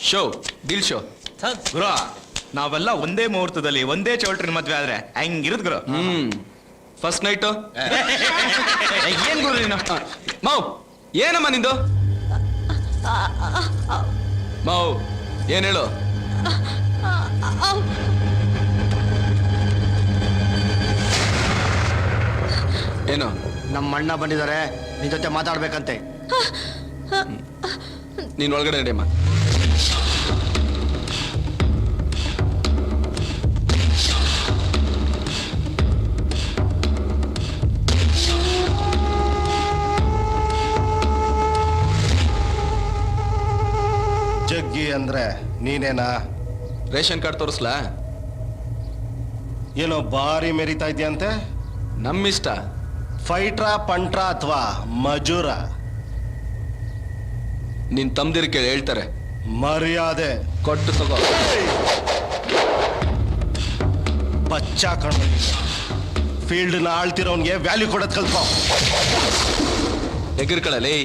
Show deal show ಗುರು ನಾವೆಲ್ಲ ಒಂದೇ ಮುಹೂರ್ತದಲ್ಲಿ ಒಂದೇ ಚೌಲ್ಟ್ರಿ ಮದ್ವೆ ಆದ್ರೆ ಹೆಂಗಿರುದ್ ಗುರು. ಫಸ್ಟ್ ನೈಟು ಏನ್ ಗುರು ನೀನು? ಮಾವ್ ಏನಮ್ಮ ನಿಂದು? ಮಾವ್ ಏನ್ ಹೇಳು? ಏನು? ನಮ್ಮ ಅಣ್ಣ ಬಂದಿದ್ದಾರೆ, ನಿನ್ ಜೊತೆ ಮಾತಾಡ್ಬೇಕಂತೆ. ನೀನ್ ಒಳಗಡೆ ನಡಿಯಮ್ಮ. ಜಗ್ಗಿ ಅಂದ್ರೆ ನೀನೇನಾ? ರೇಷನ್ ಕಾರ್ಡ್ ತೋರಿಸ್ಲಾ? ಏನೋ ಬಾರಿ ಮೆರಿತಾ ಇದೆಯಂತೆ. ನಮ್ಮಿಷ್ಟ. ಫೈಟ್ರಾ ಪಂಟ್ರಾ ಅಥವಾ ಮಜೂರ? ನಿನ್ ತಮ್ದಿರ್ ಕೇಳಿ ಹೇಳ್ತಾರೆ. ಮರ್ಯಾದೆ ಕೊಟ್ಟು ತಗೋ. ಬಚ್ಚ ಕಣ್ಣು. ಫೀಲ್ಡ್ನ ಆಳ್ತಿರೋನ್ಗೆ ವ್ಯಾಲ್ಯೂ ಕೊಡೋದ್ ಕಲ್ತ್ಕೋ. ಎಗರ್ಕೊಳ್ಳಲಿ.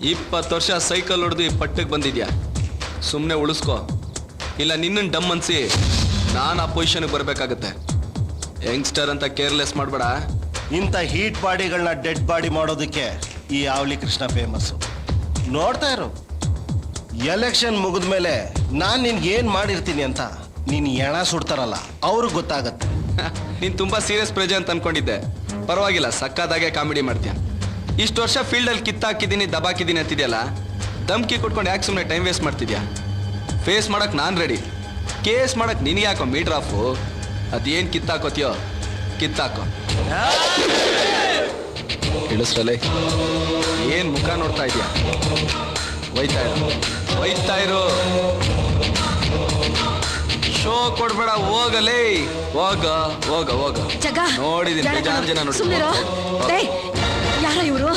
20 ವರ್ಷ ಸೈಕಲ್ ಹೊಡೆದು ಈ ಪಟ್ಟಕ್ಕೆ ಬಂದಿದ್ಯಾ. ಸುಮ್ಮನೆ ಉಳಿಸ್ಕೋ, ಇಲ್ಲ ನಿನ್ನನ್ನು ಡಮ್ ಅನ್ಸಿ ನಾನು ಆ ಪೊಸಿಷನ್ಗೆ ಬರಬೇಕಾಗತ್ತೆ. ಯಂಗ್ಸ್ಟರ್ ಅಂತ ಕೇರ್ಲೆಸ್ ಮಾಡಬೇಡ. ಇಂಥ ಹೀಟ್ ಬಾಡಿಗಳನ್ನ ಡೆಡ್ ಬಾಡಿ ಮಾಡೋದಕ್ಕೆ ಈ ಆವ್ಲಿ ಕೃಷ್ಣ ಫೇಮಸ್ಸು. ನೋಡ್ತಾ ಇರು, ಎಲೆಕ್ಷನ್ ಮುಗಿದ್ಮೇಲೆ ನಾನು ನಿನ್ಗೆ ಏನು ಮಾಡಿರ್ತೀನಿ ಅಂತ ನೀನು ಎಣ ಸುಡ್ತಾರಲ್ಲ ಅವ್ರಿಗೆ ಗೊತ್ತಾಗತ್ತೆ. ನೀನು ತುಂಬಾ ಸೀರಿಯಸ್ ಪ್ರಜೆ ಅಂತ ಅನ್ಕೊಂಡಿದ್ದೆ. ಪರವಾಗಿಲ್ಲ, ಸಕ್ಕದಾಗೆ ಕಾಮಿಡಿ ಮಾಡ್ತೀಯ. ಇಷ್ಟು ವರ್ಷ ಫೀಲ್ಡಲ್ಲಿ ಕಿತ್ತಾಕಿದ್ದೀನಿ, ದಬಾಕಿದ್ದೀನಿ ಅಂತಿದ್ಯಲ್ಲ, ಧಮ್ಕಿ ಕೊಟ್ಕೊಂಡು ಯಾಕೆ ಸುಮ್ಮನೆ ಟೈಮ್ ವೇಸ್ಟ್ ಮಾಡ್ತಿದ್ಯಾ? ಫೇಸ್ ಮಾಡಕ್ ನಾನು ರೆಡಿ. ಕೇಸ್ ಮಾಡಕ್ ನಿನಗೆ ಯಾಕೋ ಮೀಟರ್ ಆಫು? ಅದೇನು ಕಿತ್ತಾಕೋತೀಯೋ ಕಿತ್ತಾಕೋ. ಇಳಿಸ್ರಲ್ಲೇ. ಏನು ಮುಖ ನೋಡ್ತಾ ಇದೆಯಾ? ಒಯ್ತಾ ಇರು. ಶೋ ಕೊಡ್ಬೇಡ, ಹೋಗಲೇ. ಹೋಗ ಹೋಗ ಹೋಗ. ನೋಡಿದೀನಿ ಬೇಜಾರು ಜನ ನೋಡಿ. ಯಾರ ಇವರು?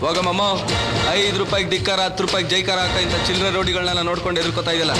ಹೋಗಮ್ಮ. 5 ರೂಪಾಯಿಗೆ ಧಿಕ್ಕಾರ, 10 ರೂಪಾಯಿಗೆ ಜೈಕಾರ ಹಾಕ ಇಂಥ ಚಿಲ್ಲರೆ ರೋಡಿಗಳನ್ನೆಲ್ಲ ನೋಡ್ಕೊಂಡು ಎದುರ್ಕೋತಾ ಇದೆಯಲ್ಲ.